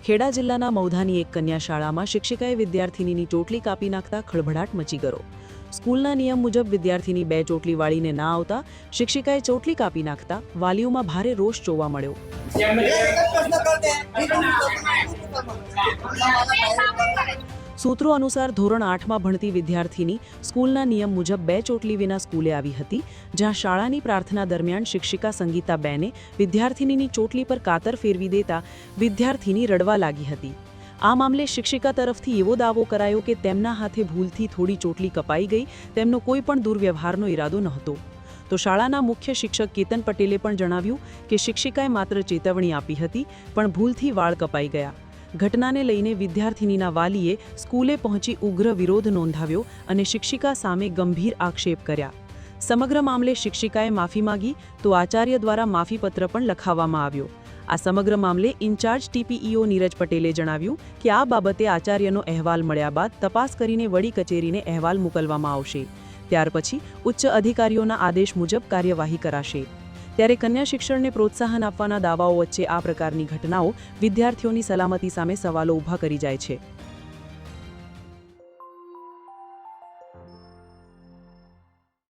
ખેડા જિલ્લાના મૌધાની એક કન્યા શાળામાં શિક્ષિકાએ વિદ્યાર્થિનીની ચોટલી કાપી નાખતા ખળભળાટ મચી ગયો। સ્કૂલના નિયમ મુજબ વિદ્યાર્થિની બે ચોટલી વાળીને ના આવતા શિક્ષિકાએ ચોટલી કાપી નાખતા વાલીઓમાં ભારે રોષ જોવા મળ્યો। સૂત્રો અનુસાર ધોરણ 8માં ભણતી વિદ્યાર્થિની સ્કૂલના નિયમ મુજબ બે ચોટલી વિના સ્કૂલે આવી હતી, જ્યાં શાળાની પ્રાર્થના દરમિયાન શિક્ષિકા સંગીતાબેને વિદ્યાર્થિનીની ચોટલી પર કાતર ફેરવી દેતા વિદ્યાર્થિની રડવા લાગી હતી। આ મામલે શિક્ષિકા તરફથી એવો દાવો કરાયો કે તેમના હાથે ભૂલથી થોડી ચોટલી કપાઈ ગઈ, તેમનો કોઈ પણ દુર્વ્યવહારનો ઈરાદો નહોતો। તો શાળાના મુખ્ય શિક્ષક કેતન પટેલે પણ જણાવ્યું કે શિક્ષિકાએ માત્ર ચેતવણી આપી હતી, પણ ભૂલથી વાળ કપાઈ ગયા। ઘટનાને લઈને વિદ્યાર્થિનીના વાલીએ સ્કૂલે પહોંચી ઉગ્ર વિરોધ નોંધાવ્યો અને શિક્ષિકા સામે ગંભીર આક્ષેપ કર્યા। સમગ્ર મામલે શિક્ષિકાએ માફી માંગી તો આચાર્ય દ્વારા માફીપત્ર પણ લખાવવામાં આવ્યો। આ સમગ્ર મામલે ઇન્ચાર્જ ટીપીઈઓ નીરજ પટેલે જણાવ્યું કે આ બાબતે આચાર્યનો અહેવાલ મળ્યા બાદ તપાસ કરીને વડી કચેરીને અહેવાલ મોકલવામાં આવશે। ત્યાર પછી ઉચ્ચ અધિકારીઓના આદેશ મુજબ કાર્યવાહી કરાશે। ત્યારે કન્યા શિક્ષણને પ્રોત્સાહન આપવાના દાવાઓ વચ્ચે આ પ્રકારની ઘટનાઓ વિદ્યાર્થીઓની સલામતી સામે સવાલો ઊભા કરી જાય છે।